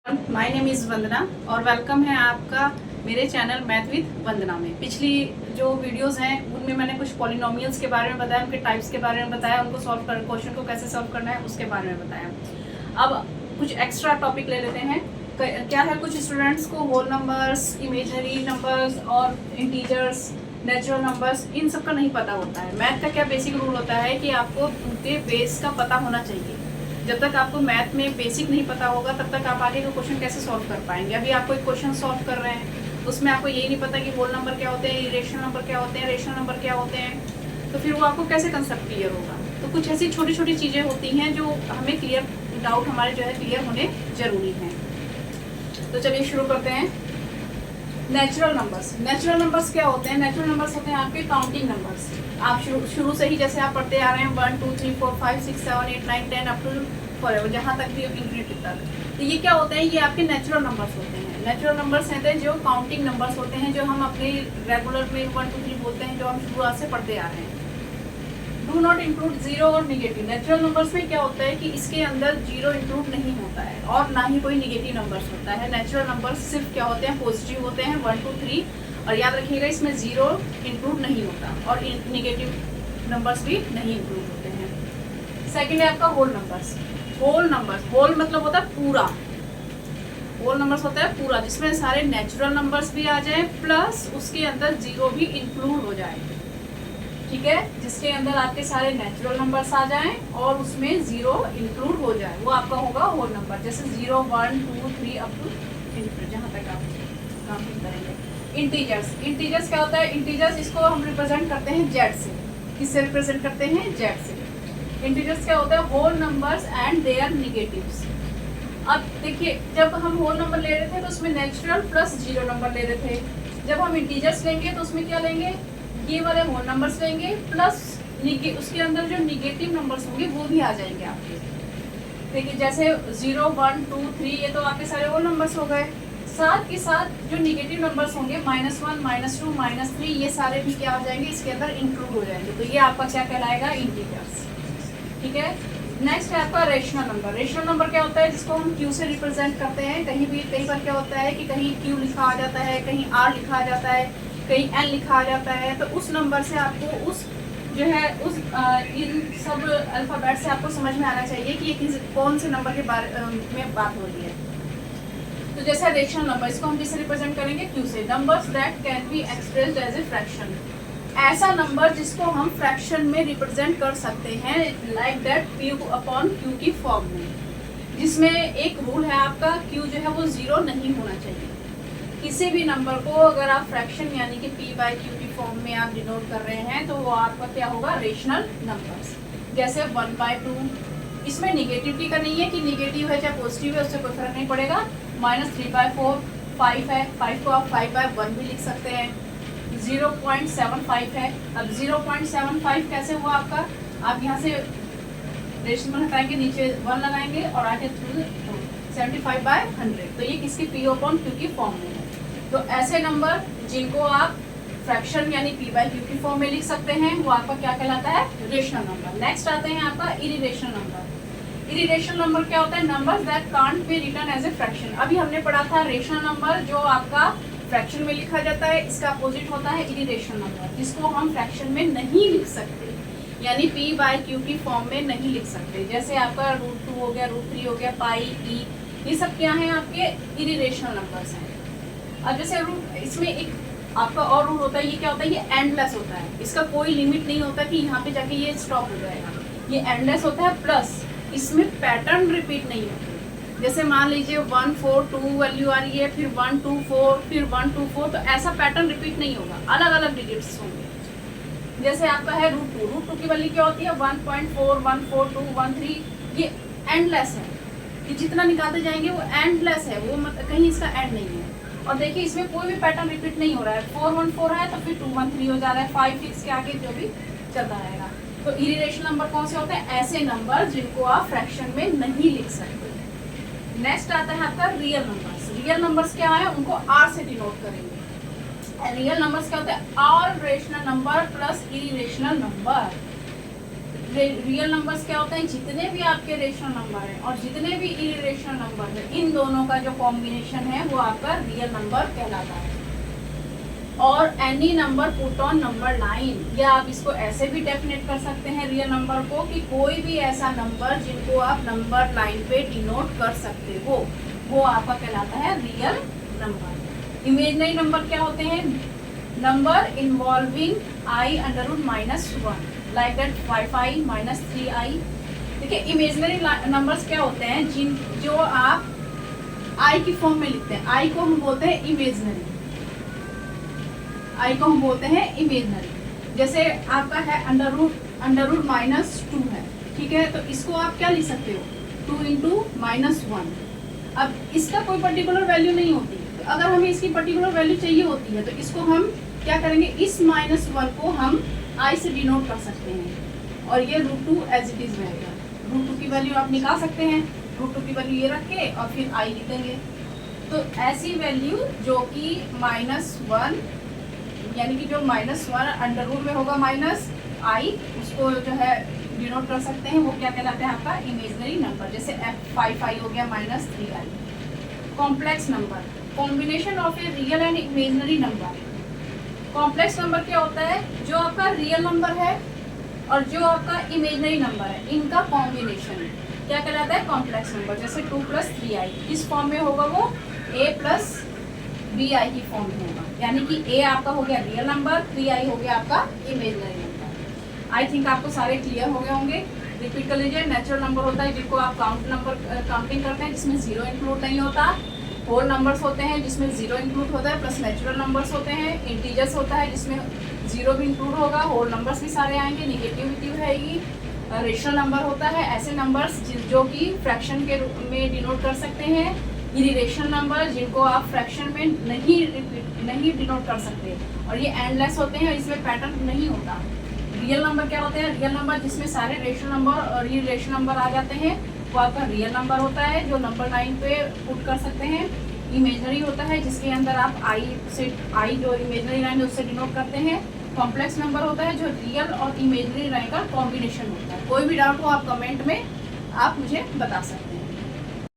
My name is वंदना और welcome है आपका मेरे चैनल मैथ विद वंदना में। पिछली जो वीडियोस हैं उनमें मैंने कुछ पॉलिनोमियल्स के बारे में बताया, उनके टाइप्स के बारे में बताया, उनको क्वेश्चन को कैसे सॉल्व करना है उसके बारे में बताया। अब कुछ एक्स्ट्रा टॉपिक ले लेते हैं। क्या है, कुछ स्टूडेंट्स को होल नंबर्स, इमेजनरी नंबर्स और इंटीजर्स, नेचुरल नंबर्स, इन सब का नहीं पता होता है। मैथ का क्या बेसिक रूल होता है कि आपको उनके बेस का पता होना चाहिए। जब तक आपको मैथ में बेसिक नहीं पता होगा तब तक आप आगे का क्वेश्चन कैसे सॉल्व कर पाएंगे। अभी आप कोई क्वेश्चन सॉल्व कर रहे हैं, उसमें आपको यही नहीं पता कि होल नंबर क्या होते हैं, इरेशनल नंबर क्या होते हैं, रेशनल नंबर क्या होते हैं, तो फिर वो आपको कैसे कंसेप्ट क्लियर होगा। तो कुछ ऐसी छोटी छोटी चीज़ें होती हैं जो हमें क्लियर, डाउट हमारे जो है क्लियर होने जरूरी हैं। तो चलिए शुरू करते हैं। नेचुरल नंबर्स क्या होते हैं? नेचुरल नंबर्स होते हैं आपके काउंटिंग नंबर्स। आप शुरू से ही जैसे आप पढ़ते आ रहे हैं 1 2 3 4 5 6 7 8 9 10 अप टू फॉरएवर, जहाँ तक भी इंफिनिटी तक। तो ये क्या होते हैं? ये आपके नेचुरल नंबर्स होते हैं। नेचुरल नंबर्स होते हैं जो काउंटिंग नंबर्स होते हैं, जो हम अपने रेगुलर में 1 2 3 बोलते हैं, जो हम शुरुआत से पढ़ते आ रहे हैं। डू नॉट इंक्लूड जीरो और निगेटिव। नेचुरल नंबर्स में क्या होता है कि इसके अंदर जीरो इंक्लूड नहीं होता है और ना ही कोई निगेटिव नंबर्स होता है। नेचुरल नंबर्स सिर्फ क्या होते हैं? पॉजिटिव होते हैं 1 2 3, और याद रखिएगा इसमें जीरो इंक्लूड नहीं होता और निगेटिव नंबर्स भी नहीं इंक्लूड होते हैं। सेकेंड है आपका होल नंबर्स। होल मतलब होता है पूरा। होल नंबर्स होता है पूरा, जिसमें सारे नेचुरल नंबर्स भी आ जाए प्लस उसके अंदर जीरो भी इंक्लूड हो जाए। ठीक है, जिसके अंदर आपके सारे नेचुरल नंबर्स आ जाएं और उसमें जीरो इंक्लूड हो जाए, वो आपका होगा होल नंबर। जैसे 0 1 2 3 अप टू इनफिनिटी, जहाँ तक आप काउंटिंग करेंगे। इंटीजर्स क्या होता है? इंटीजर्स इसको हम रिप्रेजेंट करते हैं जेड से। किससे रिप्रेजेंट करते हैं? जेड से। इंटीजर्स क्या होता है? Whole numbers and their negatives. अब देखिए, जब हम होल नंबर ले रहे थे तो उसमें नेचुरल प्लस जीरो नंबर ले रहे थे। जब हम इंटीजर्स लेंगे तो उसमें क्या लेंगे? ये वाले होल नंबर्स लेंगे प्लस उसके अंदर जो निगेटिव नंबर्स होंगे वो भी आ जाएंगे आपके। देखिए जैसे 0 1 2 3 ये तो आपके सारे होल नंबर्स हो गए। साथ के साथ जो निगेटिव नंबर्स होंगे -1 -2 -3, ये सारे भी क्या हो जाएंगे? इसके अंदर इंक्लूड हो जाएंगे। तो ये आपका क्या कहलाएगा? इंटीजर्स। ठीक है। नेक्स्ट है आपका रेशनल नंबर। रेशनल नंबर क्या होता है? जिसको हम क्यू से रिप्रेजेंट करते हैं। कई बार क्या होता है कि कहीं क्यू लिखा आ जाता है, कहीं आर लिखा आ जाता है, कहीं एन लिखा आ जाता है। तो उस नंबर से आपको उस जो है उस इन सब अल्फ़ाबेट से आपको समझ में आना चाहिए कि ये कौन से नंबर के बारे में बात हो रही है। तो जैसे रेशनल नंबर, इसको हम किससे रिप्रेजेंट करेंगे? क्यू से। Numbers that can be expressed as a fraction. ऐसा नंबर जिसको हम फ्रैक्शन में रिप्रेजेंट कर सकते हैं, like that Q upon Q की फॉर्म में, जिसमें एक रूल है आपका, क्यू जो है वो जीरो नहीं होना चाहिए। किसी भी नंबर को अगर आप फ्रैक्शन यानी कि p बाई क्यू की फॉर्म में आप डिनोट कर रहे हैं तो वो आपका क्या होगा? Rational numbers. जैसे 1/2, इसमें निगेटिविटी का नहीं है कि निगेटिव है चाहे पॉजिटिव है, उससे कोई फर्क नहीं पड़ेगा। -3/4, 5 है, 5 को आप 5/1 भी लिख सकते हैं। 0.75 है। अब 0.75 कैसे हुआ आपका? आप यहाँ से रेशनल हटाएंगे, नीचे 1 लगाएंगे और आगे 75/100, तो ये किसकी? p अपॉन क्यू की फॉर्म में है। तो ऐसे नंबर जिनको आप फ्रैक्शन यानी p बाई क्यू की फॉर्म में लिख सकते हैं, वो आपका क्या कहलाता है? Rational number. नेक्स्ट आते हैं आपका इरिरेशनल नंबर। इरिरेशनल नंबर क्या होता है? Numbers that can't be written as a fraction. अभी हमने पढ़ा था रेशनल नंबर जो आपका फ्रैक्शन में लिखा जाता है, इसका अपोजिट होता है इरिरेशनल नंबर, जिसको हम फ्रैक्शन में नहीं लिख सकते, यानी p बाई क्यू की फॉर्म में नहीं लिख सकते। जैसे आपका √2 हो गया, √3 हो गया, पाई, e, ये सब क्या है? आपके इरिरेशनल नंबर्स हैं। अब जैसे इसमें एक आपका और रूल होता है, ये क्या होता है? ये एंडलेस होता है। इसका कोई लिमिट नहीं होता कि यहाँ पे जाके ये स्टॉप हो जाएगा। ये एंडलेस होता है, प्लस इसमें पैटर्न रिपीट नहीं होते। जैसे मान लीजिए 1 4 2 वैल्यू आ रही है, फिर 1 2 4, फिर 1 2 4, तो ऐसा पैटर्न रिपीट नहीं होगा, अलग अलग डिजिट्स होंगे। जैसे आपका है √2 की वैल्यू क्या होती है? 1.4 1 4 2 1 3, ये एंडलेस है। ये जितना निकालते जाएंगे वो एंडलेस है, वो कहीं इसका एंड नहीं है। और देखिए इसमें कोई भी पैटर्न रिपीट नहीं हो रहा है। 4 1 4 है तो फिर 2 1 3 हो जा रहा है, 5 6 के आगे जो भी चलता रहेगा। तो इरिरेशनल नंबर कौन से होते हैं? ऐसे नंबर जिनको आप फ्रैक्शन में नहीं लिख सकते। नेक्स्ट आता है आपका रियल नंबर्स। रियल नंबर्स क्या है? उनको आर से डिनोट करेंगे। रियल नंबर्स क्या होते हैं? R rational number plus irrational number. Real numbers क्या होते हैं, जितने भी आपके रेशनल नंबर हैं और जितने भी इरेशनल नंबर हैं, इन दोनों का जो कॉम्बिनेशन है वो आपका रियल नंबर कहलाता है। और any number put on number line, या आप इसको ऐसे भी डेफिनेट कर सकते हैं रियल नंबर को कि कोई भी ऐसा नंबर जिनको आप नंबर लाइन पे डिनोट कर सकते हो, वो आपका कहलाता है रियल नंबर। इमेजिनरी नंबर क्या होते हैं, number involving I under root -1 like that 5i - 3i। देखिए इमेजिनरी नंबर्स क्या होते हैं, जो आप आई की फॉर्म में लिखते हैं, आई को हम बोलते हैं इमेजिनरी, आई को हम बोलते हैं इमेजिनरी। जैसे आपका है अंडर रूट -2 है, ठीक है, तो इसको आप क्या लिख सकते हो, 2 × -1। अब इसका कोई पर्टिकुलर वैल्यू नहीं होती, तो अगर हमें इसकी पर्टिकुलर वैल्यू चाहिए होती है तो इसको हम क्या करेंगे, इस -1 को हम आई से डिनोट कर सकते हैं और ये √2 एज इट इज रहेगा। √2 की वैल्यू आप निकाल सकते हैं, √2 की वैल्यू ये रख के और फिर आई लिख देंगे। तो ऐसी वैल्यू जो कि -1 यानी कि जो -1 अंडर रूट में होगा -i, उसको जो है डिनोट कर सकते हैं, वो क्या कहलाता है आपका इमेजिनरी नंबर। जैसे 5i हो गया -3i। Complex number, combination of a real and imaginary number. Complex number क्या होता है, जो आपका रियल नंबर है और जो आपका इमेजिनरी नंबर है, इनका कॉम्बिनेशन क्या कहलाता है कॉम्प्लेक्स नंबर। जैसे 2 + 3i किस फॉर्म में होगा, वो a + bi की फॉर्म में होगा, यानी कि a आपका हो गया रियल नंबर, 3i हो गया आपका इमेजिनरी नंबर। आई थिंक आपको सारे क्लियर हो गए होंगे। रिपीट कर लीजिए। नेचुरल नंबर होता है जिनको आप काउंटिंग करते हैं, जिसमें 0 इंक्लूड नहीं होता। होल नंबर्स होते हैं जिसमें 0 इंक्लूड होता है, प्लस नेचुरल नंबर्स होते हैं। इंटीजर्स होता है जिसमें 0 भी इंक्लूड होगा, होल नंबर्स भी सारे आएंगे, निगेटिविटी रहेगी। रेशनल नंबर होता है ऐसे नंबर्स जो कि फ्रैक्शन के रूप में डिनोट कर सकते हैं। इरेशनल नंबर जिनको आप फ्रैक्शन में नहीं डिनोट कर सकते, और ये एंडलेस होते हैं, इसमें पैटर्न नहीं होता। रियल नंबर क्या होते हैं, रियल नंबर जिसमें सारे रेशनल नंबर और इरेशनल नंबर आ जाते हैं, वो आपका रियल नंबर होता है जो नंबर लाइन पे पुट कर सकते हैं। इमेजिनरी होता है जिसके अंदर आप आई जो इमेजिनरी लाइन है उससे डिनोट करते हैं। कॉम्प्लेक्स नंबर होता है जो रियल और इमेजिनरी लाइन का कॉम्बिनेशन होता है। कोई भी डाउट हो आप कमेंट में आप मुझे बता सकते हैं।